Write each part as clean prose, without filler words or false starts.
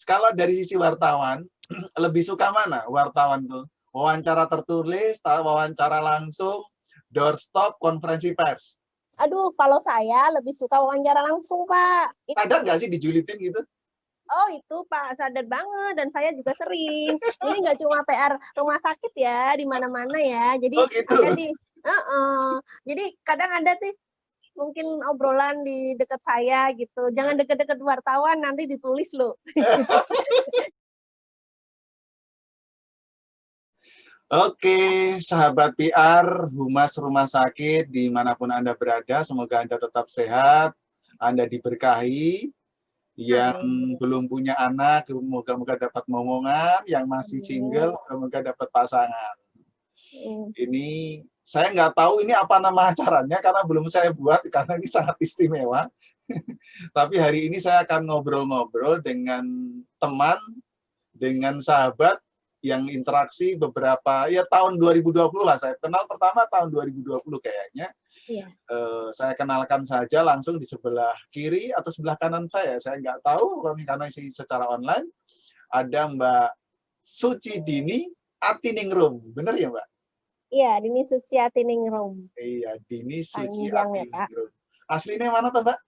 kalau dari sisi wartawan, lebih suka mana wartawan tuh? Wawancara tertulis, wawancara langsung, doorstop, konferensi pers? Aduh, kalau saya lebih suka wawancara langsung, Pak. Sadar nggak sih dijulitin gitu? Oh itu Pak, sadar banget, dan saya juga sering. Ini nggak cuma PR rumah sakit ya, di mana-mana ya. Jadi Oh gitu? ada di, jadi kadang ada tuh mungkin obrolan di dekat saya gitu. Jangan deket-deket wartawan, nanti ditulis loh. Oke, sahabat PR, humas rumah sakit, dimanapun Anda berada, semoga Anda tetap sehat, Anda diberkahi. Yang belum punya anak, moga-moga dapat momongan, yang masih single, moga-moga dapat pasangan. Ini saya nggak tahu ini apa nama acaranya karena belum saya buat karena ini sangat istimewa. Tapi hari ini saya akan ngobrol-ngobrol dengan teman, dengan sahabat yang interaksi beberapa ya tahun 2020 lah. Saya kenal pertama tahun 2020 kayaknya. Iya. Saya kenalkan saja langsung di sebelah kiri atau sebelah kanan saya nggak tahu karena secara online ada Mbak Suci Dini Atiningrum, benar ya Mbak? Iya, Dini Suci Atiningrum. Iya, Dini Suci Panjang ya Pak. Atiningrum. Aslinya mana tuh Mbak?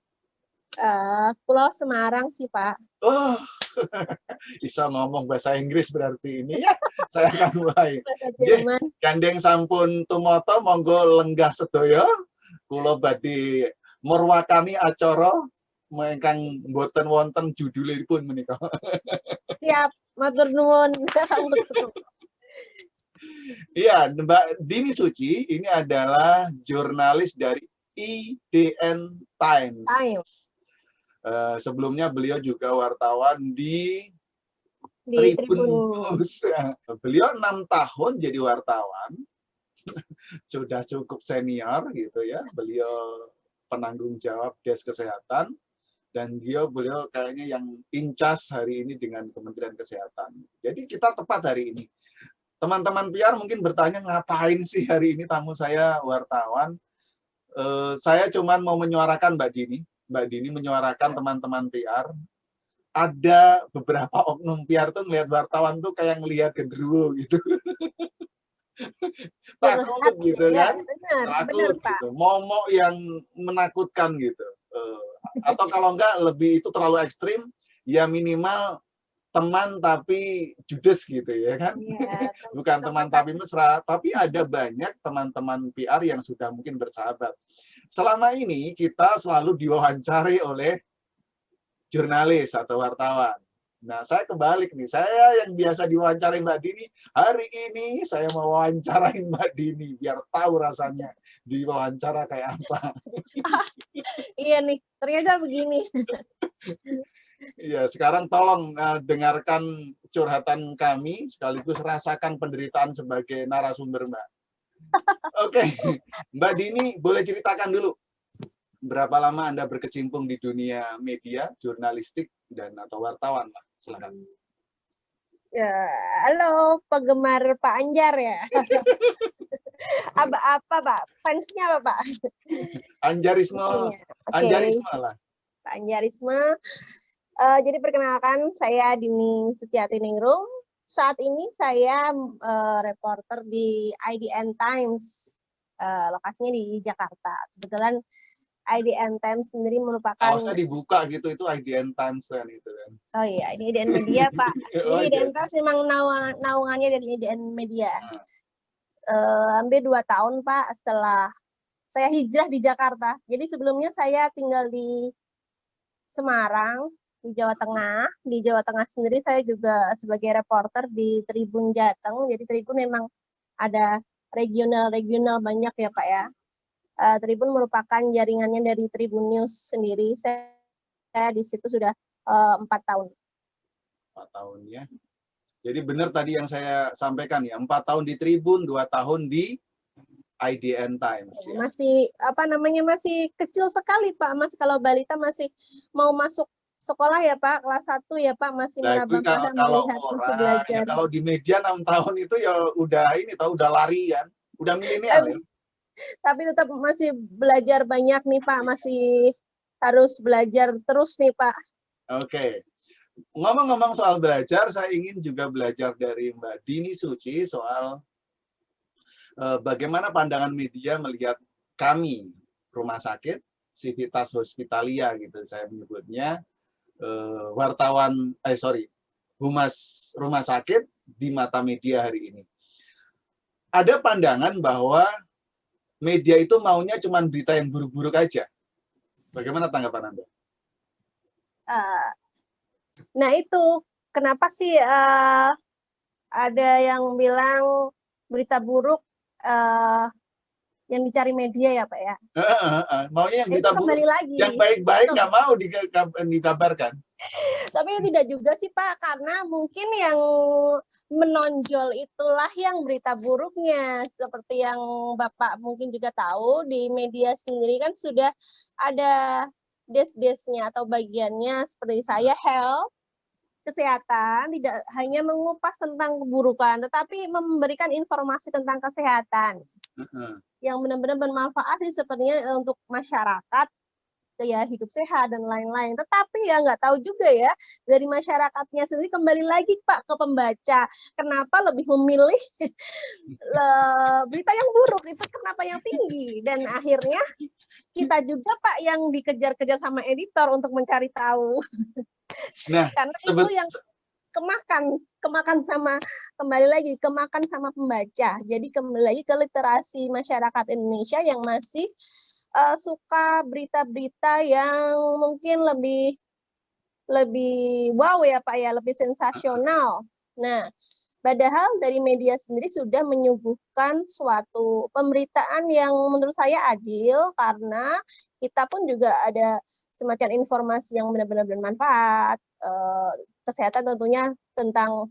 Pulau Semarang sih Pak. Oh, bisa ngomong bahasa Inggris berarti ini ya. Saya akan mulai. Gandeng sampun tumoto, monggo lenggah sedaya. Kula badhe merwakani acara ingkang boten wonten judulipun menika. Siap, matur nuwun. Iya, Mbak Dini Suci ini adalah jurnalis dari IDN Times. Sebelumnya beliau juga wartawan di Tribun News. Beliau 6 tahun jadi wartawan. Sudah cukup senior gitu ya. Beliau penanggung jawab Desk Kesehatan dan beliau kayaknya yang in charge hari ini dengan Kementerian Kesehatan. Jadi kita tepat hari ini. Teman-teman PR mungkin bertanya ngapain sih hari ini tamu saya wartawan. Saya cuma mau menyuarakan Mbak Dini. Mbak Dini menyuarakan teman-teman PR. Ada beberapa oknum PR tuh ngelihat wartawan tuh kayak ngelihat genderuwo gitu. Takut gitu kan, takut gitu, momok yang menakutkan gitu, atau kalau enggak lebih itu terlalu ekstrim, ya minimal teman tapi judes gitu ya kan, bukan teman tapi mesra, tapi ada banyak teman-teman PR yang sudah mungkin bersahabat. Selama ini kita selalu diwawancari oleh jurnalis atau wartawan. Nah, saya kebalik nih. Saya yang biasa diwawancarai Mbak Dini, hari ini saya mau wawancarain Mbak Dini biar tahu rasanya diwawancara kayak apa. Iya nih, ternyata begini. Iya, sekarang tolong dengarkan curhatan kami sekaligus rasakan penderitaan sebagai narasumber Mbak. Oke, Mbak Dini boleh ceritakan dulu berapa lama Anda berkecimpung di dunia media, jurnalistik dan atau wartawan lah. Silakan. Ya, halo penggemar Pak Anjar ya. apa Pak? Fansnya apa Pak? Anjarisme, Anjarisme lah. Pak Anjarisme. Jadi perkenalkan, saya Dini Suci Atiningrum. Saat ini saya reporter di IDN Times. Lokasinya di Jakarta. Kebetulan IDN Times sendiri merupakan... Kaosnya dibuka gitu, itu IDN Times kan itu kan. Oh iya, ini IDN Media Pak. Jadi IDN Times memang naungannya dari IDN Media. Hampir 2 tahun Pak setelah saya hijrah di Jakarta. Jadi sebelumnya saya tinggal di Semarang, di Jawa Tengah. Di Jawa Tengah sendiri saya juga sebagai reporter di Tribun Jateng. Jadi Tribun memang ada regional banyak ya Pak ya. Tribun merupakan jaringannya dari Tribun News sendiri. Saya di situ sudah 4 tahun. 4 tahun ya. Jadi benar tadi yang saya sampaikan ya, 4 tahun di Tribun, 2 tahun di IDN Times. Ya. Masih masih kecil sekali Pak, Mas. Kalau balita masih mau masuk sekolah ya Pak, kelas 1 ya Pak, masih meraba-raba melihat masih belajar. Ya, kalau di media 6 tahun itu ya udah udah lari kan, udah milenial ya. Tapi tetap masih belajar banyak nih Pak, masih harus belajar terus nih Pak. Oke. ngomong-ngomong soal belajar, saya ingin juga belajar dari Mbak Dini Suci soal bagaimana pandangan media melihat kami, rumah sakit, Civitas Hospitalia gitu saya menyebutnya, humas rumah sakit di mata media hari ini. Ada pandangan bahwa media itu maunya cuma berita yang buruk-buruk aja. Bagaimana tanggapan Anda? Nah itu kenapa sih ada yang bilang berita buruk yang dicari media ya Pak ya? Maunya yang berita itu kembali buruk, lagi. yang baik-baik nggak mau dikabarkan. Tapi tidak juga sih Pak, karena mungkin yang menonjol itulah yang berita buruknya. Seperti yang Bapak mungkin juga tahu, di media sendiri kan sudah ada desk-desknya atau bagiannya seperti saya, health, kesehatan, tidak hanya mengupas tentang keburukan, tetapi memberikan informasi tentang kesehatan yang benar-benar bermanfaat sih sepertinya untuk masyarakat, ya hidup sehat dan lain-lain. Tetapi ya nggak tahu juga ya dari masyarakatnya sendiri, kembali lagi Pak ke pembaca, kenapa lebih memilih berita yang buruk itu, kenapa yang tinggi, dan akhirnya kita juga Pak yang dikejar-kejar sama editor untuk mencari tahu. Nah, karena itu yang kemakan sama, kembali lagi kemakan sama pembaca. Jadi kembali lagi ke literasi masyarakat Indonesia yang masih suka berita-berita yang mungkin lebih wow ya Pak ya, lebih sensasional. Nah, padahal dari media sendiri sudah menyuguhkan suatu pemberitaan yang menurut saya adil, karena kita pun juga ada semacam informasi yang benar-benar bermanfaat, kesehatan tentunya, tentang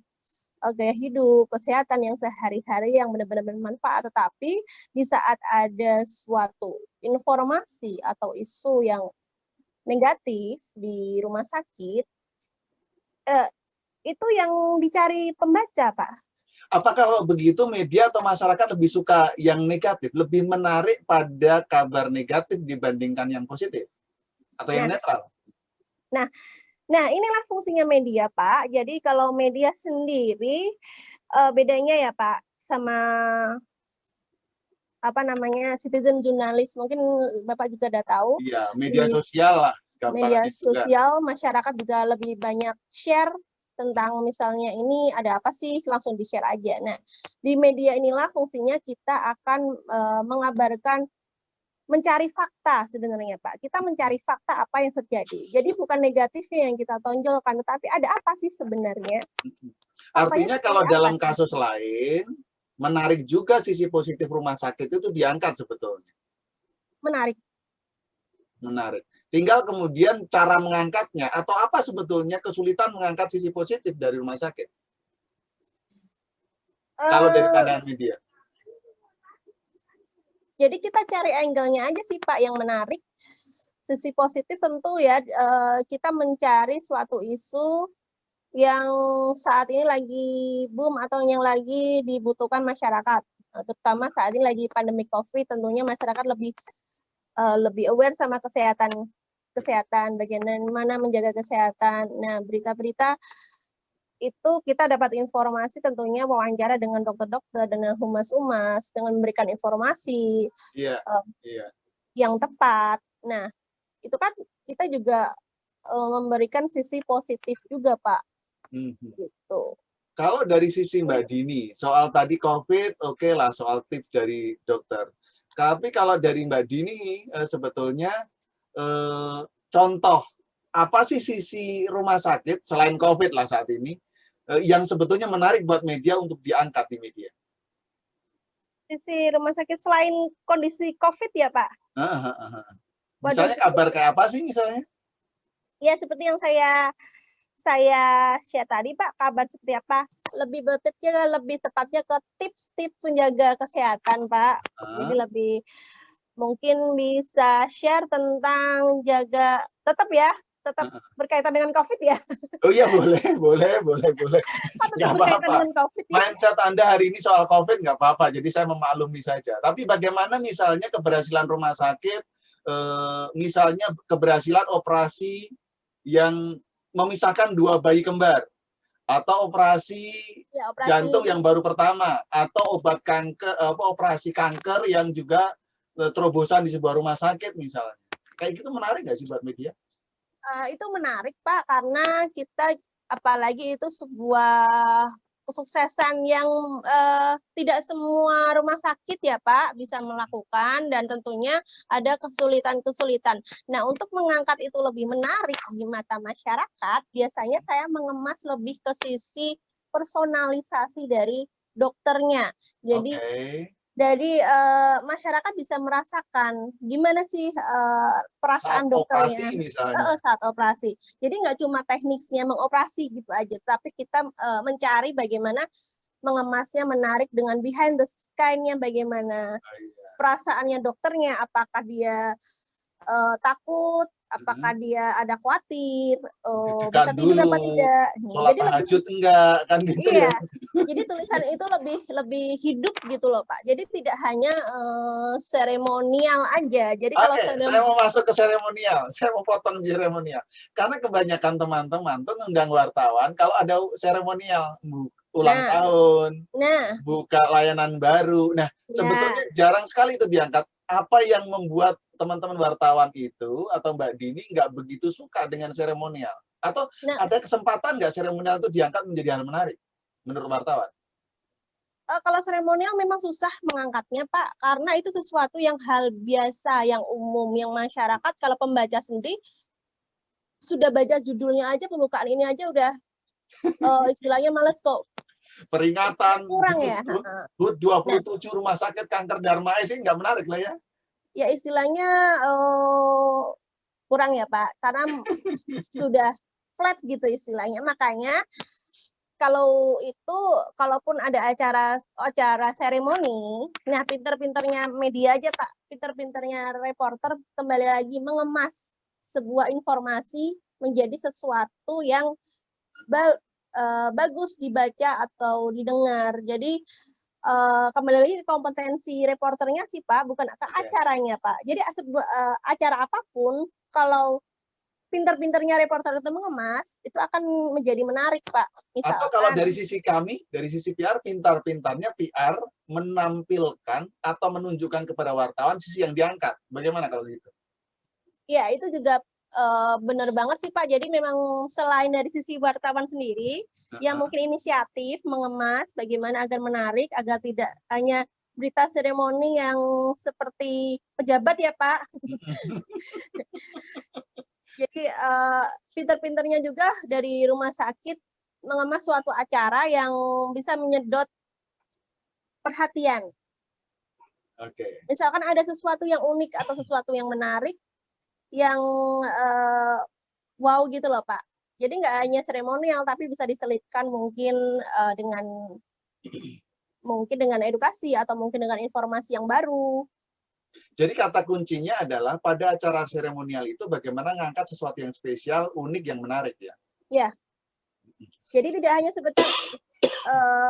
gaya hidup, kesehatan yang sehari-hari yang benar-benar bermanfaat. Tetapi di saat ada suatu informasi atau isu yang negatif di rumah sakit, itu yang dicari pembaca, Pak. Apa kalau begitu media atau masyarakat lebih suka yang negatif, lebih menarik pada kabar negatif dibandingkan yang positif? Atau yang netral? Nah, inilah fungsinya media, Pak. Jadi kalau media sendiri, bedanya ya Pak, sama apa namanya, citizen jurnalis, mungkin Bapak juga udah tahu. Iya, media sosial lah. Media sosial, masyarakat juga lebih banyak share tentang misalnya ini ada apa sih, langsung di-share aja. Nah, di media inilah fungsinya kita akan mengabarkan, mencari fakta sebenarnya Pak. Kita mencari fakta apa yang terjadi. Jadi bukan negatifnya yang kita tonjolkan, tetapi ada apa sih sebenarnya. Artinya kalau dalam kasus lain, menarik juga sisi positif rumah sakit itu diangkat sebetulnya. Menarik. Menarik. Tinggal kemudian cara mengangkatnya, atau apa sebetulnya kesulitan mengangkat sisi positif dari rumah sakit? Kalau dari pandangan media. Jadi kita cari angle-nya aja sih Pak yang menarik. Sisi positif tentu ya, kita mencari suatu isu yang saat ini lagi boom atau yang lagi dibutuhkan masyarakat. Terutama saat ini lagi pandemi COVID, tentunya masyarakat lebih aware sama kesehatan, bagaimana menjaga kesehatan. Nah, berita-berita itu kita dapat informasi, tentunya wawancara dengan dokter-dokter, dengan humas-humas, dengan memberikan informasi yang tepat. Nah, itu kan kita juga memberikan sisi positif juga, Pak. Gitu. Kalau dari sisi Mbak Dini, soal tadi COVID, oke lah, soal tips dari dokter. Tapi kalau dari Mbak Dini, sebetulnya contoh, apa sih sisi rumah sakit, selain COVID lah saat ini, yang sebetulnya menarik buat media untuk diangkat di media? Sisi rumah sakit selain kondisi COVID ya, Pak? Misalnya kabar kayak apa sih misalnya? Ya, seperti yang saya share tadi, Pak, kabar seperti apa? Lebih tepatnya ke tips-tips menjaga kesehatan, Pak. Jadi lebih mungkin bisa share tentang tetap berkaitan dengan COVID ya. Oh iya, boleh. Nggak apa-apa. Mindset Anda hari ini soal COVID nggak apa-apa, jadi saya memaklumi saja. Tapi bagaimana misalnya keberhasilan rumah sakit, misalnya keberhasilan operasi yang memisahkan dua bayi kembar, atau operasi jantung yang baru pertama, atau obat kanker, operasi kanker yang juga terobosan di sebuah rumah sakit misalnya. Kayak gitu menarik nggak sih buat media? Itu menarik Pak, karena kita apalagi itu sebuah kesuksesan yang tidak semua rumah sakit ya Pak bisa melakukan, dan tentunya ada kesulitan-kesulitan. Nah, untuk mengangkat itu lebih menarik di mata masyarakat, biasanya saya mengemas lebih ke sisi personalisasi dari dokternya. Jadi masyarakat bisa merasakan gimana sih perasaan dokternya saat operasi. Jadi nggak cuma teknisnya mengoperasi gitu aja, tapi kita mencari bagaimana mengemasnya menarik dengan behind the scene-nya, bagaimana perasaannya dokternya, apakah dia takut, apakah dia ada khawatir, bisa tidur apa tidak. Jadi tahajud enggak kan gitu ya. Jadi tulisan itu lebih hidup gitu loh Pak. Jadi tidak hanya seremonial aja. Jadi kalau saya mau masuk ke seremonial, saya mau potong seremonial. Karena kebanyakan teman-teman tuh ngundang wartawan kalau ada seremonial, ulang tahun, buka layanan baru. Nah, sebetulnya jarang sekali itu diangkat. Apa yang membuat teman-teman wartawan itu atau Mbak Dini nggak begitu suka dengan seremonial? Atau ada kesempatan nggak seremonial itu diangkat menjadi hal menarik menurut wartawan? Kalau seremonial memang susah mengangkatnya Pak, karena itu sesuatu yang hal biasa, yang umum, yang masyarakat kalau pembaca sendiri sudah baca judulnya aja, pembukaan ini aja udah istilahnya males kok. Peringatan kurang ya. HUT 27 rumah sakit kanker Darmais ini nggak menarik lah ya? Ya istilahnya kurang ya Pak, karena sudah flat gitu istilahnya. Makanya kalau itu, kalaupun ada acara seremoni, nah pinter-pinternya media aja Pak, pinter-pinternya reporter kembali lagi mengemas sebuah informasi menjadi sesuatu yang bagus dibaca atau didengar. Jadi kembali lagi kompetensi reporternya sih Pak, bukan acaranya Pak. Jadi acara apapun, kalau pinter-pinternya reporter itu mengemas, itu akan menjadi menarik Pak. Misalkan, atau kalau dari sisi kami, dari sisi PR, pintar-pintarnya PR menampilkan atau menunjukkan kepada wartawan sisi yang diangkat. Bagaimana kalau gitu? Ya, itu juga benar banget sih Pak. Jadi memang selain dari sisi wartawan sendiri, yang mungkin inisiatif mengemas bagaimana agar menarik, agar tidak hanya berita seremoni yang seperti pejabat ya Pak. Jadi pinter-pinternya juga dari rumah sakit mengemas suatu acara yang bisa menyedot perhatian. Misalkan ada sesuatu yang unik atau sesuatu yang menarik, yang wow gitu loh Pak. Jadi nggak hanya seremonial, tapi bisa diselipkan mungkin dengan edukasi atau mungkin dengan informasi yang baru. Jadi kata kuncinya adalah pada acara seremonial itu bagaimana ngangkat sesuatu yang spesial, unik, yang menarik ya? Ya. Jadi tidak hanya seperti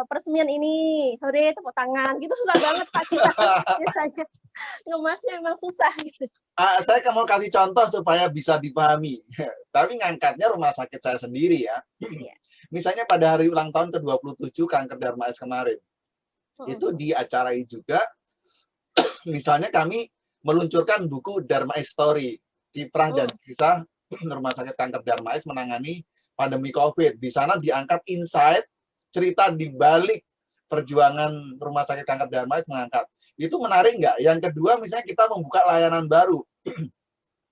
peresmian ini, hore tepuk tangan, gitu susah banget Pak. Biasanya ngemasnya memang susah gitu. Saya mau kasih contoh supaya bisa dipahami. Tapi ngangkatnya rumah sakit saya sendiri ya. Misalnya pada hari ulang tahun ke-27 kanker Darmais kemarin. Itu diacarai juga. Misalnya kami meluncurkan buku Darmais Story, kiprah dan kisah rumah sakit kanker Darmais menangani pandemi COVID. Di sana diangkat insight, cerita di balik perjuangan rumah sakit kanker Darmais mengangkat. Itu menarik nggak? Yang kedua, misalnya kita membuka layanan baru.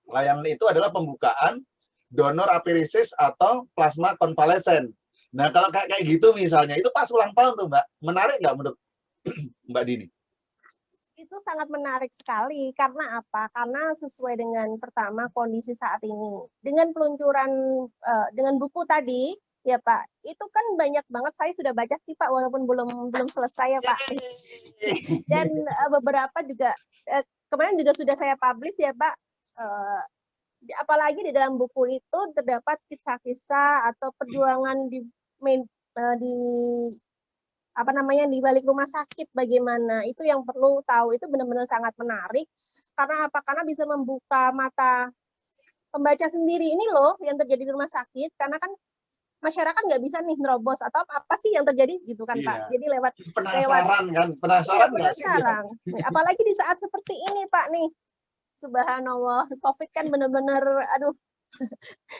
Layanan itu adalah pembukaan donor apheresis atau plasma konvalesen. Nah, kalau kayak gitu misalnya, itu pas ulang tahun tuh Mbak. Menarik nggak menurut Mbak Dini? Itu sangat menarik sekali. Karena apa? Karena sesuai dengan pertama kondisi saat ini. Dengan peluncuran, dengan buku tadi, ya Pak, itu kan banyak banget, saya sudah baca sih Pak, walaupun belum selesai ya Pak. Dan beberapa juga, kemarin juga sudah saya publish ya Pak, apalagi di dalam buku itu terdapat kisah-kisah atau perjuangan di di balik rumah sakit bagaimana, itu yang perlu tahu, itu benar-benar sangat menarik. Karena apa? Karena bisa membuka mata pembaca sendiri ini loh yang terjadi di rumah sakit, karena kan masyarakat nggak bisa nih nerobos atau apa sih yang terjadi gitu kan Pak. Jadi lewat penasaran kan, penasaran nggak sih? Apalagi di saat seperti ini Pak nih, subhanallah, COVID kan bener-bener aduh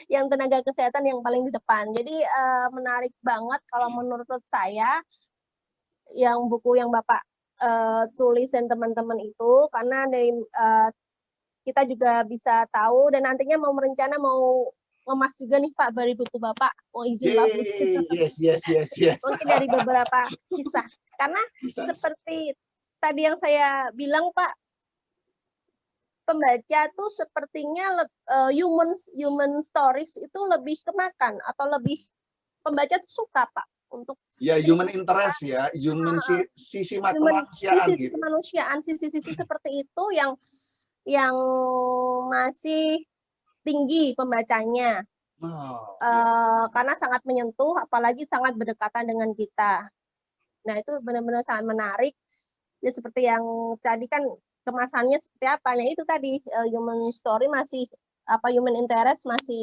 yang tenaga kesehatan yang paling di depan. Jadi menarik banget kalau menurut saya yang buku yang Bapak tulis dan teman-teman itu, karena dari kita juga bisa tahu dan nantinya mau merencana mau ngemas juga nih Pak dari buku Bapak, mau izin publish. Yes. Mungkin dari beberapa kisah. Karena seperti tadi yang saya bilang Pak, pembaca tuh sepertinya human stories itu lebih kemakan atau lebih pembaca tuh suka Pak untuk human interest ya, sisi kemanusiaan gitu. Kemanusiaan, sisi-sisi seperti itu yang masih tinggi pembacanya. Karena sangat menyentuh, apalagi sangat berdekatan dengan kita. Nah, itu benar-benar sangat menarik. Ya seperti yang tadi kan kemasannya seperti apa. Nah, itu tadi human story masih human interest masih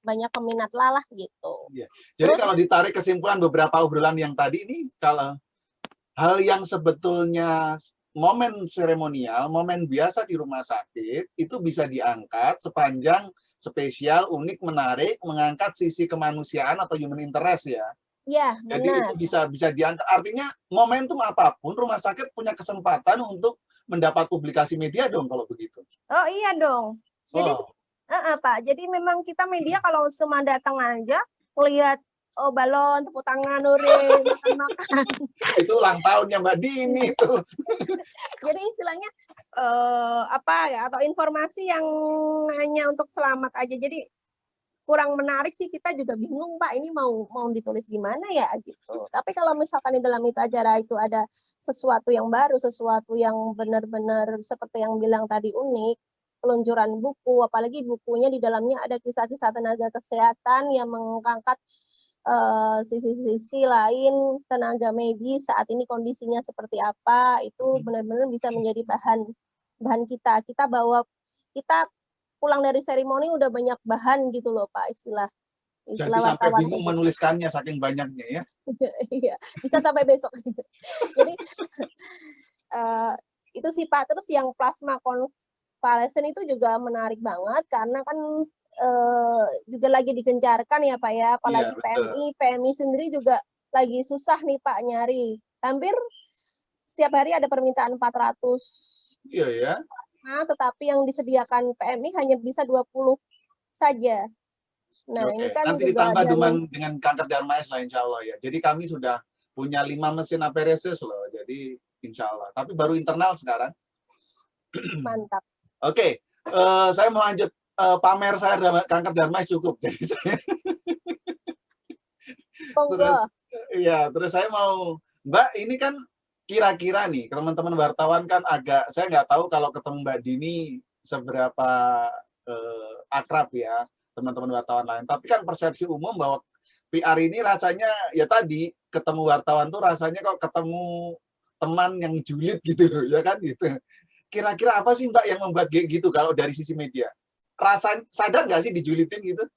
banyak peminat lah gitu. Jadi kalau ditarik kesimpulan beberapa obrolan yang tadi ini, kalau hal yang sebetulnya momen seremonial, momen biasa di rumah sakit itu bisa diangkat sepanjang spesial, unik, menarik, mengangkat sisi kemanusiaan atau human interest ya. Iya, benar. Jadi itu bisa diangkat. Artinya momentum apapun rumah sakit punya kesempatan untuk mendapat publikasi media dong kalau begitu. Oh iya dong. Jadi Pak, jadi memang kita media kalau cuma datang aja melihat balon, tepuk tangan, nurin, makan-makan. Itu ulang tahunnya Mbak Dini itu. Jadi istilahnya atau informasi yang hanya untuk selamat aja. Jadi kurang menarik sih, kita juga bingung Pak, ini mau ditulis gimana ya gitu. Tapi kalau misalkan di dalam Mitra Acara itu ada sesuatu yang baru, sesuatu yang benar-benar seperti yang bilang tadi unik, peluncuran buku, apalagi bukunya di dalamnya ada kisah-kisah tenaga kesehatan yang mengangkat sisi-sisi lain tenaga medis saat ini kondisinya seperti apa, itu benar-benar bisa menjadi bahan kita pulang dari seremoni udah banyak bahan gitu loh Pak, istilah jadi sampai bingung menuliskannya saking banyaknya ya. Iya, bisa sampai besok. Jadi itu sih Pak. Terus yang plasma konvalesen itu juga menarik banget karena kan juga lagi digencarkan ya Pak ya, apalagi PMI sendiri juga lagi susah nih Pak nyari. Hampir setiap hari ada permintaan 400. Iya ya. Tetapi yang disediakan PMI hanya bisa 20 saja. Nah, ini kan nanti juga ditambah dengan kanker darmais lah insya Allah ya. Jadi kami sudah punya 5 mesin aferesis loh. Jadi insya Allah. Tapi baru internal sekarang. Mantap. Oke, saya mau lanjut pamer saya kanker darmais cukup. Jadi saya terus saya mau Mbak, ini kan kira-kira nih teman-teman wartawan kan agak, saya nggak tahu kalau ketemu Mbak Dini seberapa akrab ya teman-teman wartawan lain, tapi kan persepsi umum bahwa PR ini rasanya ya tadi ketemu wartawan tuh rasanya kok ketemu teman yang julid gitu loh ya kan gitu. Kira-kira apa sih Mbak yang membuat gitu kalau dari sisi media? Sadar nggak sih dijulidin gitu?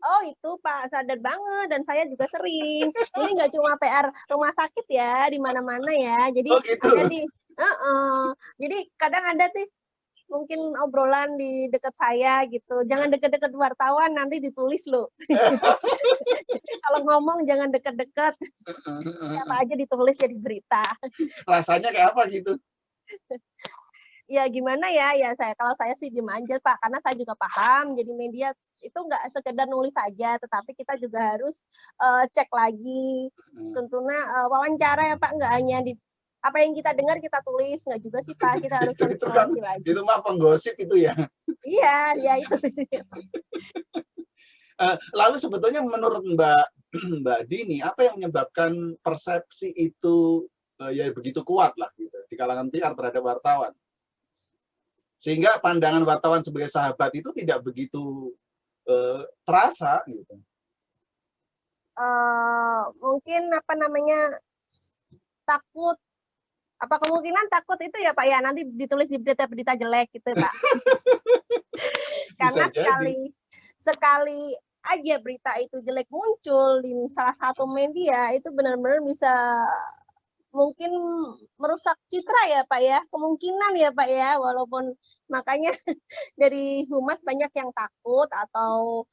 Oh itu Pak, sadar banget, dan saya juga sering. Ini nggak cuma PR rumah sakit ya, di mana-mana ya. Jadi gitu. Ada jadi kadang ada tuh mungkin obrolan di dekat saya gitu. Jangan deket-deket wartawan, nanti ditulis loh. Kalau ngomong jangan deket-deket. Apa aja ditulis jadi berita. Rasanya kayak apa gitu? Ya gimana ya, kalau saya sih diem aja Pak, karena saya juga paham. Jadi media itu nggak sekedar nulis saja, tetapi kita juga harus cek lagi. Tentunya wawancara ya Pak, nggak hanya di apa yang kita dengar kita tulis, nggak juga sih Pak, kita harus konfirmasi lagi. Itu mah penggosip itu ya. Iya, ya itu. Lalu sebetulnya menurut Mbak Dini, apa yang menyebabkan persepsi itu ya begitu kuat lah gitu di kalangan PR terhadap wartawan? Sehingga pandangan wartawan sebagai sahabat itu tidak begitu terasa gitu. Mungkin takut, kemungkinan takut itu ya Pak ya, nanti ditulis di berita-berita jelek gitu Pak. Karena sekali aja berita itu jelek muncul di salah satu media, itu benar-benar bisa mungkin merusak citra ya Pak ya, kemungkinan ya Pak ya, walaupun makanya dari humas banyak yang takut atau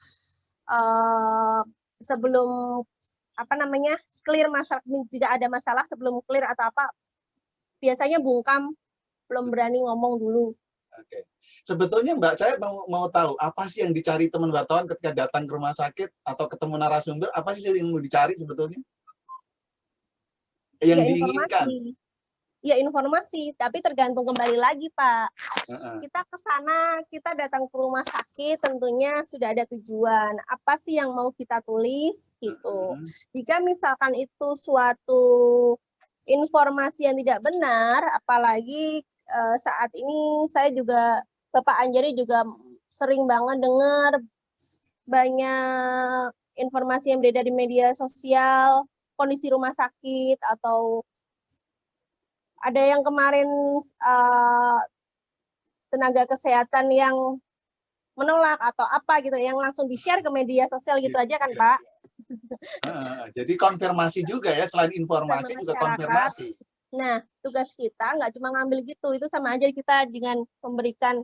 sebelum clear masalah, jika ada masalah sebelum clear atau apa, biasanya bungkam, belum berani ngomong dulu. Oke. Sebetulnya Mbak, saya mau tahu apa sih yang dicari teman wartawan ketika datang ke rumah sakit atau ketemu narasumber, apa sih yang mau dicari sebetulnya? Yang diinginkan? Ya informasi, tapi tergantung kembali lagi Pak. Kita ke sana, kita datang ke rumah sakit, tentunya sudah ada tujuan. Apa sih yang mau kita tulis gitu. Jika misalkan itu suatu informasi yang tidak benar, apalagi saat ini saya juga, Bapak Anjari juga sering banget dengar banyak informasi yang beredar di media sosial, kondisi rumah sakit, atau ada yang kemarin tenaga kesehatan yang menolak atau apa gitu, yang langsung di-share ke media sosial gitu aja kan Pak. Jadi konfirmasi juga ya, selain informasi juga konfirmasi. Nah, tugas kita nggak cuma ngambil gitu, itu sama aja kita dengan memberikan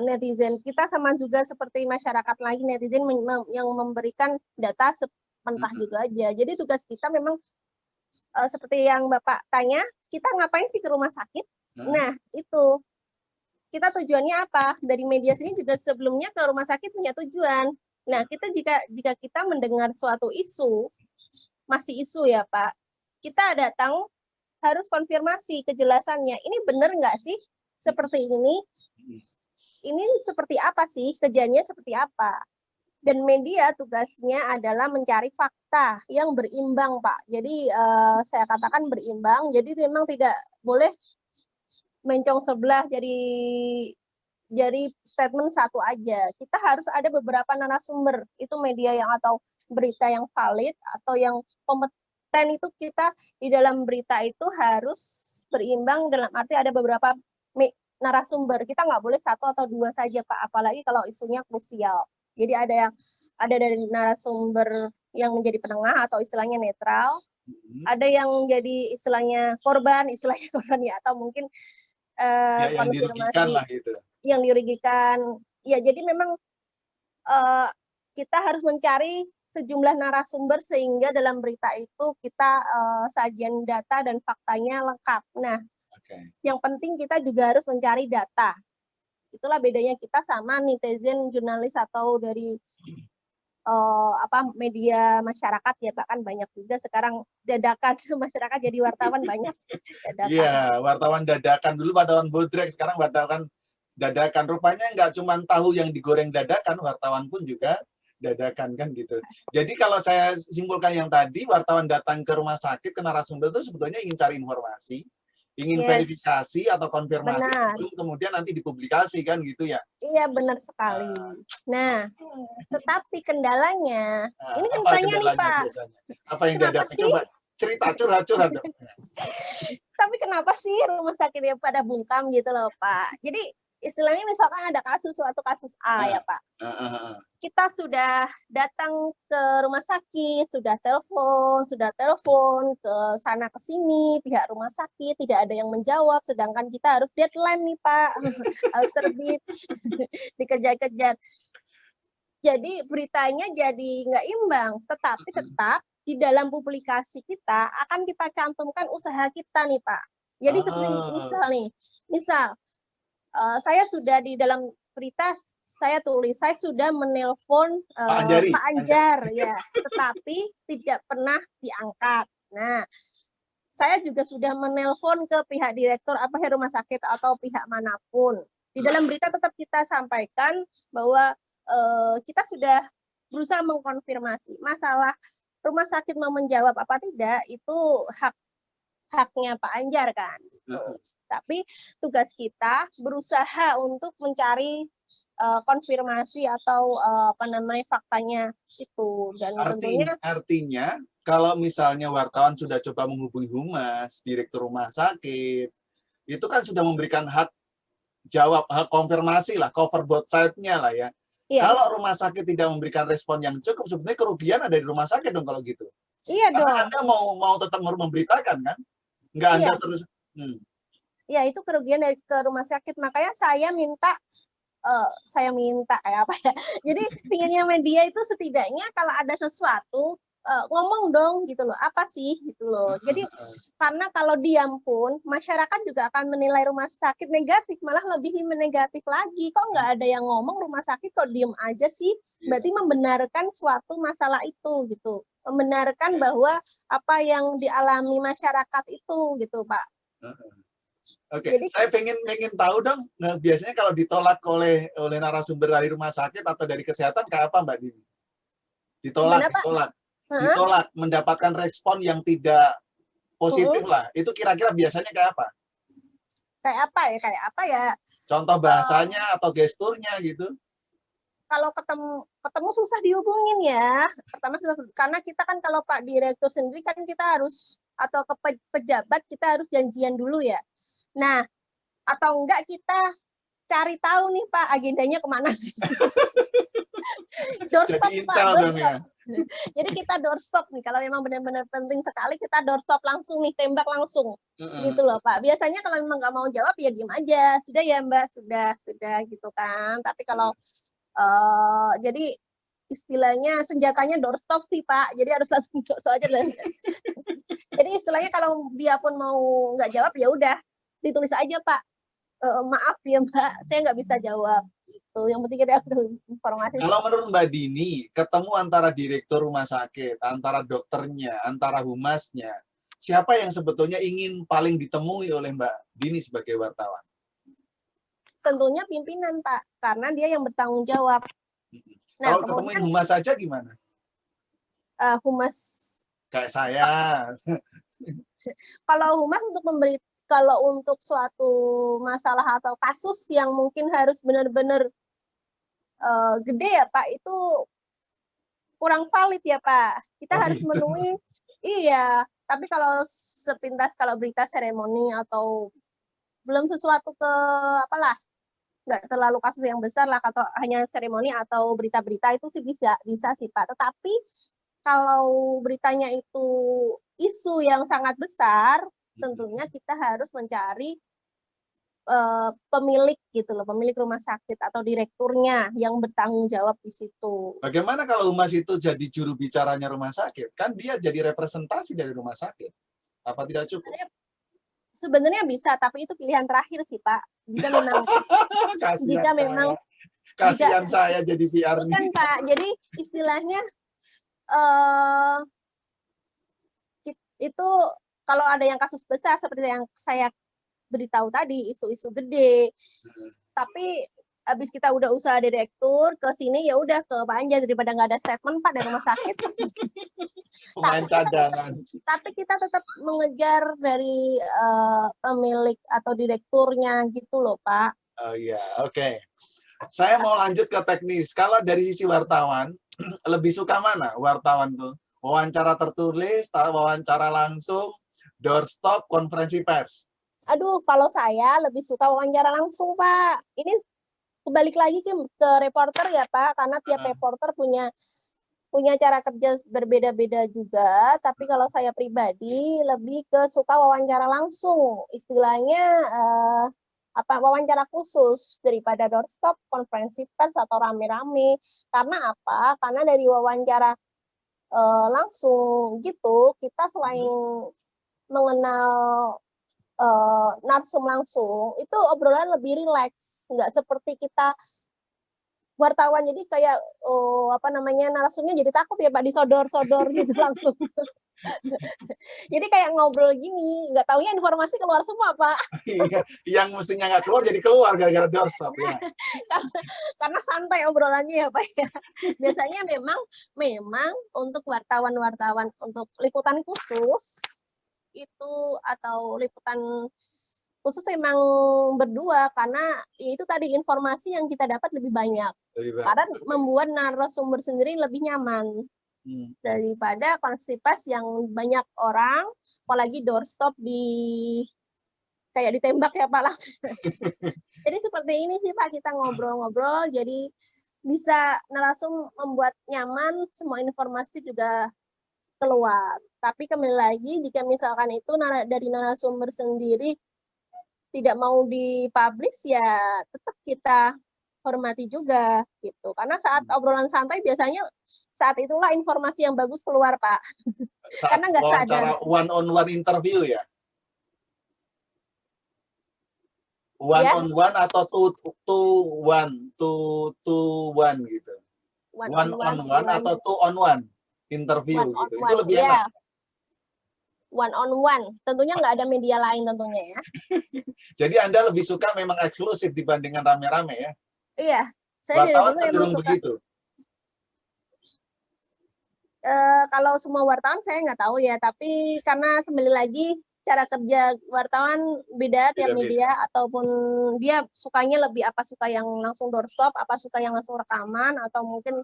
netizen. Kita sama juga seperti masyarakat lagi, netizen yang memberikan data mentah gitu aja. Jadi tugas kita memang seperti yang Bapak tanya, kita ngapain sih ke rumah sakit? Nah, itu. Kita tujuannya apa? Dari media sini juga sebelumnya ke rumah sakit punya tujuan. Nah, kita jika kita mendengar suatu isu, masih isu ya Pak, kita datang harus konfirmasi kejelasannya. Ini benar nggak sih seperti ini? Ini seperti apa sih? Kejadiannya seperti apa? Dan media tugasnya adalah mencari fakta yang berimbang, Pak. Jadi saya katakan berimbang, jadi memang tidak boleh mencong sebelah jadi statement satu aja. Kita harus ada beberapa narasumber, itu media yang atau berita yang valid atau yang kompeten, itu kita di dalam berita itu harus berimbang, dalam arti ada beberapa narasumber. Kita nggak boleh satu atau dua saja Pak, apalagi kalau isunya krusial. Jadi ada dari narasumber yang menjadi penengah atau istilahnya netral, ada yang jadi istilahnya korban ya, atau mungkin yang dirugikan lah gitu. Yang dirugikan. Ya, jadi memang kita harus mencari sejumlah narasumber sehingga dalam berita itu kita sajian data dan faktanya lengkap. Nah, yang penting kita juga harus mencari data. Itulah bedanya kita sama netizen, jurnalis atau dari media masyarakat ya, bahkan banyak juga sekarang dadakan masyarakat jadi wartawan banyak. Iya, wartawan dadakan, dulu wartawan bodrek, sekarang wartawan dadakan. Rupanya nggak cuma tahu yang digoreng dadakan, wartawan pun juga dadakan kan gitu. Jadi kalau saya simpulkan yang tadi, wartawan datang ke rumah sakit, ke narasumber itu sebetulnya ingin cari informasi, ingin verifikasi atau konfirmasi, sebelum kemudian nanti dipublikasi kan gitu ya. Iya, benar sekali. Nah, tetapi kendalanya, ini kan tanya nih Pak. Biasanya? Apa yang dihadapi? Coba cerita, curhat dong. Tapi kenapa sih rumah sakitnya pada bungkam gitu loh Pak? Jadi istilahnya misalkan ada suatu kasus A ya Pak. Kita sudah datang ke rumah sakit, sudah telepon ke sana ke sini, pihak rumah sakit tidak ada yang menjawab, sedangkan kita harus deadline nih Pak, harus terbit, dikejar-kejar. Jadi beritanya jadi nggak imbang, tetapi tetap di dalam publikasi kita akan kita cantumkan usaha kita nih Pak. Jadi seperti misal saya sudah di dalam berita saya tulis, saya sudah menelpon Pak Anjar ya, tetapi tidak pernah diangkat. Nah, saya juga sudah menelpon ke pihak direktur rumah sakit atau pihak manapun. Di dalam berita tetap kita sampaikan bahwa kita sudah berusaha mengkonfirmasi. Masalah rumah sakit mau menjawab apa tidak, itu haknya Pak Anjar kan. Gitu. Tapi tugas kita berusaha untuk mencari konfirmasi atau faktanya itu, dan artinya kalau misalnya wartawan sudah coba menghubungi humas, direktur rumah sakit, itu kan sudah memberikan hak jawab, konfirmasi lah, cover both side-nya lah ya. Iya. Kalau rumah sakit tidak memberikan respon yang cukup, sebenarnya kerugian ada di rumah sakit dong kalau gitu. Iya Karena dong. Anda mau tetap memberitakan kan? Nggak Iya. Anda terus. Ya, itu kerugian dari ke rumah sakit. Makanya saya minta kayak apa ya? Jadi pinginnya media itu setidaknya kalau ada sesuatu ngomong dong gitu loh, apa sih gitu loh. Jadi karena kalau diam pun masyarakat juga akan menilai rumah sakit negatif, malah lebih negatif lagi. Kok nggak ada yang ngomong rumah sakit kok diem aja sih? Berarti membenarkan suatu masalah itu gitu, membenarkan bahwa apa yang dialami masyarakat itu gitu, Pak. Oke, Jadi, saya pengen tahu dong, nah, biasanya kalau ditolak oleh narasumber dari rumah sakit atau dari kesehatan kayak apa Mbak Dini? Ditolak, mendapatkan respon yang tidak positif lah. Itu kira-kira biasanya kayak apa? Kayak apa ya? Contoh bahasanya atau gesturnya gitu? Kalau ketemu susah dihubungin ya. Pertama karena kita kan kalau Pak Direktur sendiri kan kita harus, atau ke pejabat kita harus janjian dulu ya. Nah, atau enggak kita cari tahu nih Pak agendanya kemana sih. Doorstop Pak, doorstop. Jadi kita doorstop nih, kalau memang benar-benar penting sekali kita doorstop langsung nih, tembak langsung gitu loh Pak. Biasanya kalau memang nggak mau jawab ya diem aja, sudah ya Mbak, sudah gitu kan. Tapi kalau jadi istilahnya senjatanya doorstop sih Pak, jadi harus langsung doorstop aja. Jadi istilahnya kalau dia pun mau nggak jawab ya udah ditulis aja Pak, maaf ya Mbak, saya nggak bisa jawab. Itu yang penting kita ada informasi. Kalau menurut Mbak Dini, ketemu antara direktur rumah sakit, antara dokternya, antara humasnya, siapa yang sebetulnya ingin paling ditemui oleh Mbak Dini sebagai wartawan? Tentunya pimpinan Pak, karena dia yang bertanggung jawab. Nah, kalau ketemuin humas saja gimana? Humas kayak saya. Kalau humas kalau untuk suatu masalah atau kasus yang mungkin harus benar-benar gede ya Pak, itu kurang valid ya Pak. Kita harus memenuhi, iya. Tapi kalau sepintas, kalau berita seremoni atau belum sesuatu ke apalah, nggak terlalu kasus yang besar lah, atau hanya seremoni atau berita-berita itu sih bisa sih Pak. Tetapi kalau beritanya itu isu yang sangat besar, tentunya kita harus mencari pemilik gitu loh, pemilik rumah sakit atau direkturnya yang bertanggung jawab di situ. Bagaimana kalau humas itu jadi juru bicaranya rumah sakit? Kan dia jadi representasi dari rumah sakit. Apa tidak cukup? Sebenarnya bisa, tapi itu pilihan terakhir sih Pak. Jika memang kasihan saya jadi PR nih. Bukan Pak, jadi istilahnya itu kalau ada yang kasus besar seperti yang saya beritahu tadi, isu-isu gede, tapi habis kita udah usaha direktur ke sini ya udah ke panja daripada nggak ada statement Pak dari rumah sakit. Tapi kita tetap mengejar dari pemilik atau direkturnya gitu loh Pak. Oh iya, oke. Saya mau lanjut ke teknis. Kalau dari sisi wartawan, lebih suka mana wartawan tuh? Wawancara tertulis, wawancara langsung, doorstop, konferensi pers? Aduh, kalau saya lebih suka wawancara langsung, Pak. Ini kebalik lagi ke reporter ya, Pak, karena tiap reporter punya cara kerja berbeda-beda juga. Tapi kalau saya pribadi lebih ke suka wawancara langsung, istilahnya wawancara khusus daripada doorstop, konferensi pers atau rame-rame. Karena apa? Karena dari wawancara langsung gitu, kita selain mengenal narsum langsung, itu obrolan lebih rileks, nggak seperti kita wartawan jadi kayak narasumnya jadi takut ya Pak, disodor-sodor gitu langsung. Jadi kayak ngobrol gini, nggak taunya informasi keluar semua Pak. Yang mestinya nggak keluar jadi keluar gara-gara doorstop ya. Karena santai obrolannya ya Pak ya. Biasanya memang untuk wartawan-wartawan untuk liputan khusus itu atau liputan khusus emang berdua, karena itu tadi informasi yang kita dapat lebih banyak. Karena membuat narasumber sendiri lebih nyaman daripada konferensi pers yang banyak orang, apalagi doorstop di kayak ditembak ya Pak langsung. Jadi seperti ini sih Pak, kita ngobrol-ngobrol, jadi bisa narasum membuat nyaman, semua informasi juga keluar. Tapi kembali lagi, jika misalkan itu dari narasumber sendiri tidak mau dipublish, ya tetap kita hormati juga gitu. Karena saat obrolan santai biasanya saat itulah informasi yang bagus keluar Pak. Saat Karena nggak sadar. wawancara one on one interview ya? One on one atau two one gitu? One on one atau two on one interview gitu? Itu lebih enak. One on one, tentunya nggak ada media lain tentunya ya. Jadi Anda lebih suka memang eksklusif dibandingkan rame-rame ya? Iya, saya dari dulu emang suka. Begitu. Kalau semua wartawan saya nggak tahu ya, tapi karena kembali lagi cara kerja wartawan beda tiap media, ataupun dia sukanya lebih apa, suka yang langsung doorstop, apa suka yang langsung rekaman, atau mungkin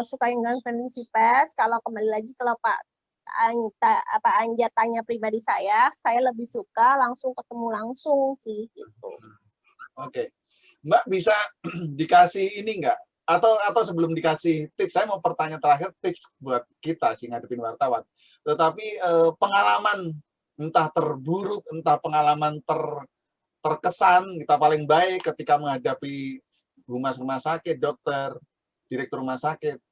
suka yang konferensi pers. Kalau kembali lagi kalau Pak Anja tanya pribadi saya lebih suka langsung ketemu langsung sih gitu. Oke. Mbak bisa dikasih ini enggak? Atau sebelum dikasih tips, saya mau pertanyaan terakhir, tips buat kita sih ngadepin wartawan. Tetapi pengalaman entah terburuk, entah pengalaman terkesan kita paling baik ketika menghadapi humas rumah sakit, dokter, direktur rumah sakit,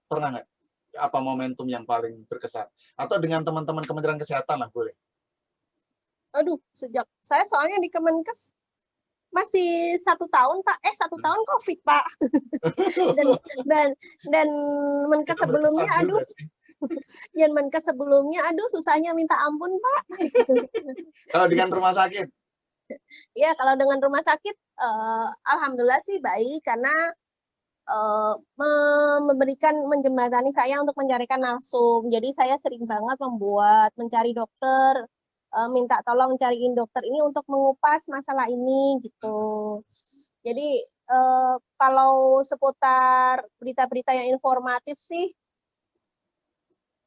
pernah nggak? Apa momentum yang paling berkesan? Atau dengan teman-teman Kementerian Kesehatan lah boleh. Aduh, sejak saya soalnya di Kemenkes masih 1 tahun Pak, 1 tahun COVID Pak. dan Menkes sebelumnya, aduh, yang Menkes sebelumnya, aduh susahnya minta ampun Pak. Kalau dengan rumah sakit? Ya, kalau dengan rumah sakit, alhamdulillah sih baik, karena menjembatani saya untuk mencarikan narsum. Jadi saya sering banget mencari dokter, minta tolong cariin dokter ini untuk mengupas masalah ini gitu. Jadi kalau seputar berita-berita yang informatif sih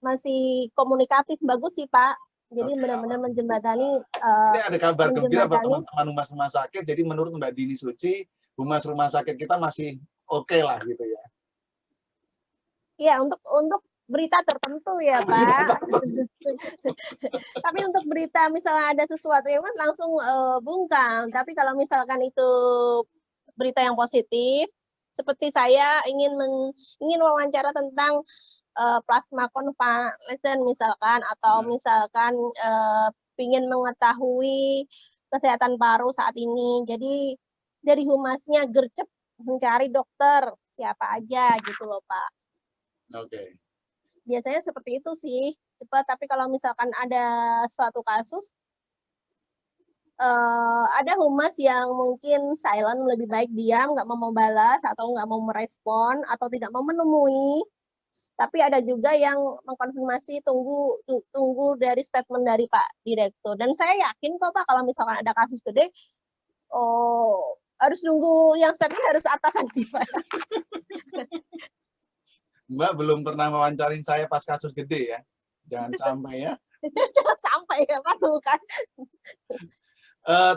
masih komunikatif, bagus sih Pak. Jadi benar-benar menjembatani. Ini ada kabar gembira buat teman-teman humas rumah sakit. Jadi menurut Mbak Dini Suci, humas rumah sakit kita masih oke lah gitu ya. Iya, untuk berita tertentu ya Pak. Tapi untuk berita misalnya ada sesuatu yang langsung bungkam. Tapi kalau misalkan itu berita yang positif, seperti saya ingin wawancara tentang plasma konvalesen misalkan, atau misalkan ingin mengetahui kesehatan paru saat ini. Jadi dari humasnya gercep mencari dokter siapa aja gitu loh Pak. Oke. Biasanya seperti itu sih, cepat. Tapi kalau misalkan ada suatu kasus, ada humas yang mungkin silent, lebih baik diam, nggak mau membalas, atau nggak mau merespon, atau tidak mau menemui. Tapi ada juga yang mengkonfirmasi tunggu dari statement dari Pak Direktur. Dan saya yakin kok Pak, kalau misalkan ada kasus gede, harus nunggu yang statement harus atasan nih Pak. Mbak belum pernah mewawancarin saya pas kasus gede ya. Jangan sampai ya. Jangan sampai ya Pak, tuh kan.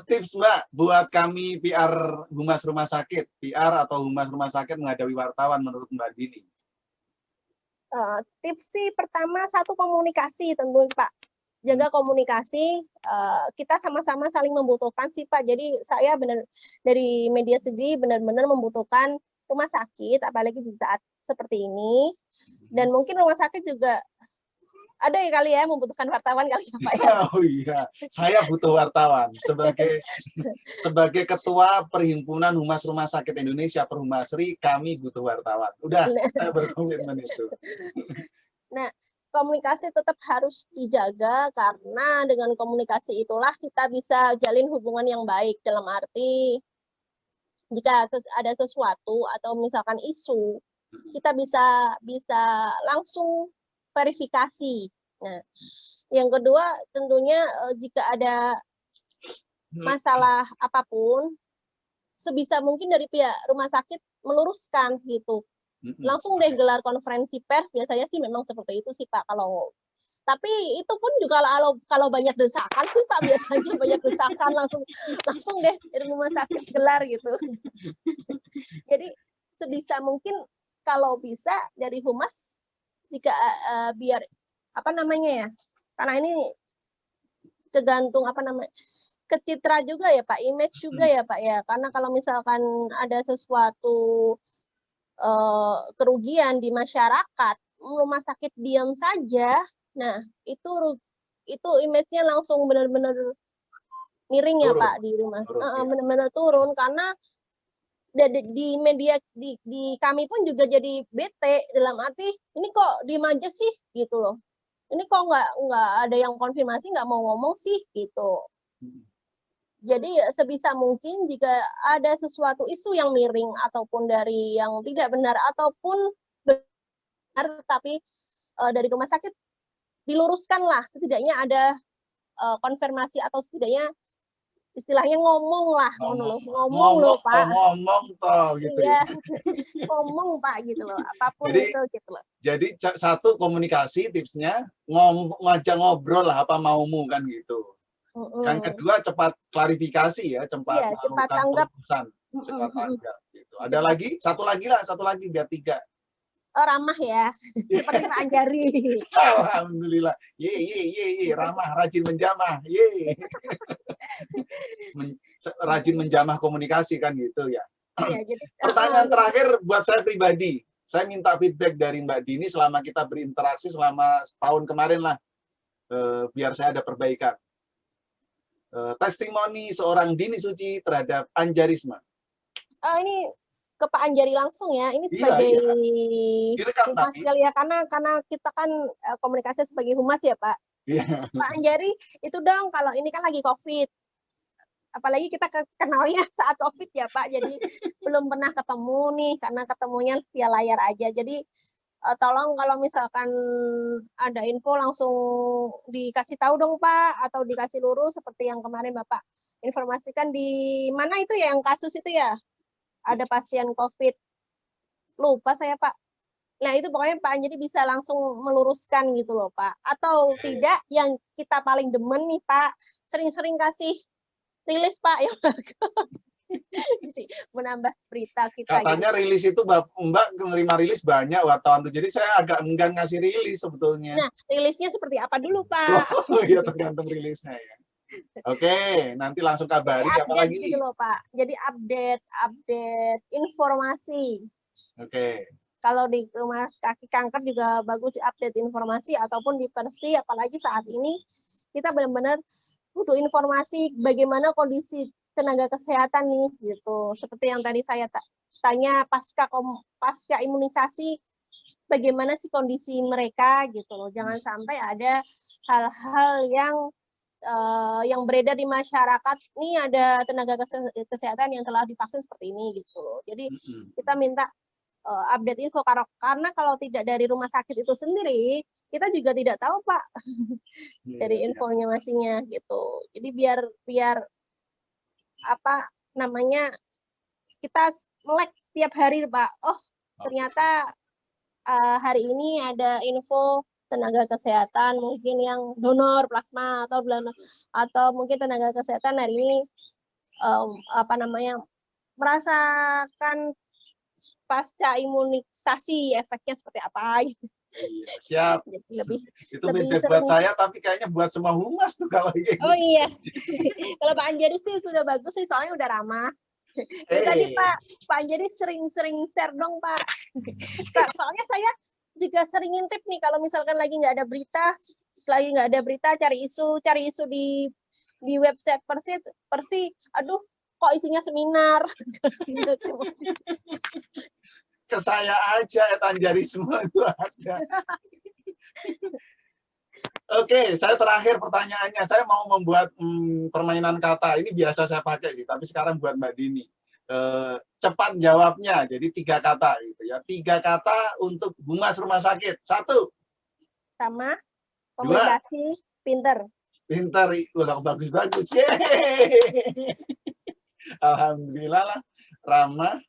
Tips Mbak buat kami PR humas rumah sakit, PR atau humas rumah sakit menghadapi wartawan menurut Mbak Dini. Tips sih pertama, satu komunikasi tentu Pak. Jaga komunikasi, kita sama-sama saling membutuhkan sih Pak. Jadi saya benar dari media sendiri benar-benar membutuhkan rumah sakit, apalagi di saat seperti ini. Dan mungkin rumah sakit juga ada ya kali ya membutuhkan wartawan kali ya Pak ya. Oh iya, saya butuh wartawan sebagai ketua Perhimpunan Humas Rumah Sakit Indonesia Perhumasri, kami butuh wartawan. Udah, saya berkomitmen itu. Nah, komunikasi tetap harus dijaga, karena dengan komunikasi itulah kita bisa jalin hubungan yang baik, dalam arti jika ada sesuatu atau misalkan isu, kita bisa langsung verifikasi. Nah, yang kedua tentunya jika ada masalah apapun, sebisa mungkin dari pihak rumah sakit meluruskan gitu. Langsung deh gelar konferensi pers, biasanya sih memang seperti itu sih Pak, kalau Tapi itu pun juga kalau banyak desakan sih Pak, biasanya banyak desakan langsung deh dari rumah sakit gelar gitu. Jadi sebisa mungkin kalau bisa dari humas jika biar apa namanya ya, karena ini tergantung apa namanya, ke citra juga ya Pak, image juga ya Pak ya, karena kalau misalkan ada sesuatu kerugian di masyarakat, rumah sakit diam saja, nah itu image-nya langsung benar-benar miring ya Pak di rumah, benar-benar turun karena di media di kami pun juga jadi bete dalam arti ini kok diem aja sih gitu loh, ini kok nggak ada yang konfirmasi, nggak mau ngomong sih gitu. Jadi sebisa mungkin jika ada sesuatu isu yang miring ataupun dari yang tidak benar ataupun benar tetapi dari rumah sakit diluruskanlah, setidaknya ada konfirmasi atau setidaknya istilahnya ngomong lah, ngomong loh Pak. Ngomong toh gitu ya. Ngomong Pak gitu loh, apapun jadi, itu gitu loh. Jadi satu komunikasi tipsnya ngajak ngobrol lah apa maumu kan gitu. Yang kedua cepat klarifikasi ya, cepat tanggap. Cepat tanggap gitu. Ada lagi? Satu lagi biar 3. Oh, ramah ya, seperti Pak Anjari. Alhamdulillah. Ye, ramah, rajin menjamah. Ye. Rajin menjamah komunikasi kan gitu ya. Iya, jadi pertanyaan terakhir buat saya pribadi. Saya minta feedback dari Mbak Dini selama kita berinteraksi selama setahun kemarin lah. Biar saya ada perbaikan. Testimoni seorang Dini Suci terhadap Anjarisme. Ini ke Pak Anjari langsung ya. Ini sebagai humas kali ya, karena kita kan komunikasi sebagai humas ya Pak. Iya. Pak Anjari itu dong, kalau ini kan lagi COVID. Apalagi kita kenalnya saat COVID ya Pak. Jadi belum pernah ketemu nih, karena ketemunya via layar aja. Jadi tolong kalau misalkan ada info langsung dikasih tahu dong Pak, atau dikasih lurus seperti yang kemarin Bapak informasikan di mana itu ya yang kasus itu ya, ada pasien COVID, lupa saya Pak. Nah itu pokoknya Pak Anjari bisa langsung meluruskan gitu loh Pak. Atau tidak yang kita paling demen nih Pak, sering-sering kasih rilis Pak yang bagus. Jadi menambah berita kita. Katanya gitu. Rilis itu Mbak menerima rilis banyak wartawan tuh. Jadi saya agak enggan ngasih rilis sebetulnya. Nah, rilisnya seperti apa dulu, Pak? Oh iya, tergantung rilisnya ya. Oke, nanti langsung kabari apa lagi. Gitu loh, Pak. Jadi update informasi. Oke. Kalau di rumah kaki kanker juga bagus update informasi, ataupun di Persi, apalagi saat ini kita benar-benar butuh informasi bagaimana kondisi tenaga kesehatan nih gitu. Seperti yang tadi saya tanya pasca imunisasi, bagaimana sih kondisi mereka gitu loh. Jangan sampai ada hal-hal yang beredar di masyarakat, nih ada tenaga kesehatan yang telah divaksin seperti ini gitu loh. Jadi kita minta update info, karena kalau tidak dari rumah sakit itu sendiri, kita juga tidak tahu Pak dari informasinya gitu. Jadi biar apa namanya, kita melek tiap hari Pak. Oh ternyata hari ini ada info tenaga kesehatan mungkin yang donor plasma atau mungkin tenaga kesehatan hari ini merasakan pasca imunisasi efeknya seperti apa gitu. Siap. Itu lebih buat saya, tapi kayaknya buat semua humas tuh kalau gitu. Oh iya. Kalau Pak Anjari sih sudah bagus sih, soalnya udah ramah. Tadi Pak Anjari sering share dong Pak. Soalnya saya juga sering ngintip nih kalau misalkan lagi nggak ada berita, cari isu di website Persi, aduh kok isinya seminar. Ke saya aja Anjarisme itu ada. Oke, saya terakhir pertanyaannya. Saya mau membuat permainan kata. Ini biasa saya pakai sih, tapi sekarang buat Mbak Dini. Cepat jawabnya, jadi 3 kata gitu ya. 3 kata untuk humas rumah sakit. 1. Sama, komunikasi, pinter. Pinter, udah bagus-bagus. Alhamdulillah lah, ramah,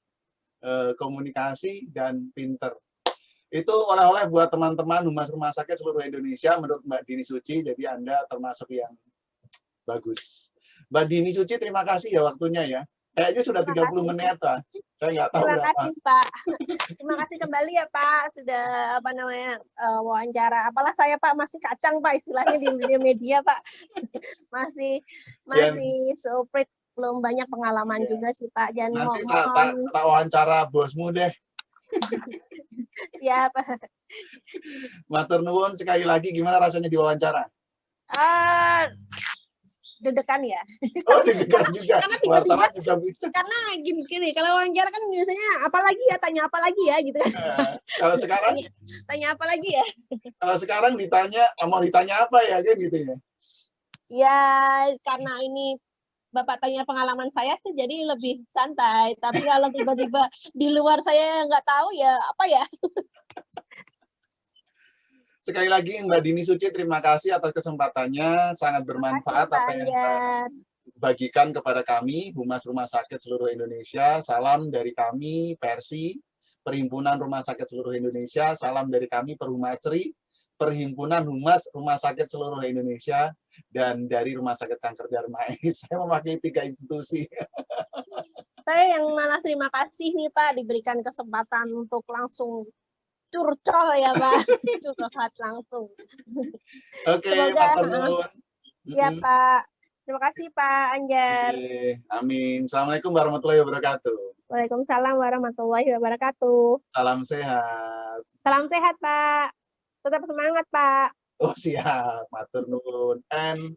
komunikasi, dan pinter. Itu oleh-oleh buat teman-teman Humas Rumah Sakit seluruh Indonesia menurut Mbak Dini Suci, jadi Anda termasuk yang bagus. Mbak Dini Suci, terima kasih ya waktunya ya. Kayaknya sudah 30 menit, Pak. Saya nggak tahu Terima berapa. kasih, Pak. Terima kasih kembali ya, Pak. Sudah wawancara. Apalah saya, Pak, masih kacang, Pak, istilahnya di media, Pak. masih soprit, belum banyak pengalaman juga sih, Pak. Jangan nanti tak wawancara bosmu deh. Siap. Matur nuwun sekali lagi, gimana rasanya diwawancara? Deg-degan ya. Oh, deg-degan juga. Karena tiba-tiba juga bisa. Karena gini, kalau wawancara kan biasanya apalagi ya, tanya apa lagi ya gitu kan. Kalau sekarang tanya apa lagi ya? Kalau sekarang mau ditanya apa ya, kan gitu ya? Ya, karena ini Bapak tanya pengalaman saya tuh jadi lebih santai. Tapi kalau tiba-tiba di luar saya nggak tahu ya apa ya. Sekali lagi Mbak Dini Suci, terima kasih atas kesempatannya, sangat bermanfaat apa yang bagikan kepada kami, Humas Rumah Sakit seluruh Indonesia. Salam dari kami, Persi, Perhimpunan Rumah Sakit seluruh Indonesia. Salam dari kami, Perhumasri, Perhimpunan Humas Rumah Sakit seluruh Indonesia, dan dari Rumah Sakit Kanker Darmais. Saya memakai 3 institusi. Saya yang malah terima kasih nih Pak, diberikan kesempatan untuk langsung curcol ya Pak, curhat langsung. Oke, semoga ya Pak. Terima kasih Pak Anjar. Amin. Assalamualaikum warahmatullahi wabarakatuh. Waalaikumsalam warahmatullahi wabarakatuh. Salam sehat. Salam sehat Pak. Tetap semangat Pak. Oh siap, matur nuwun. And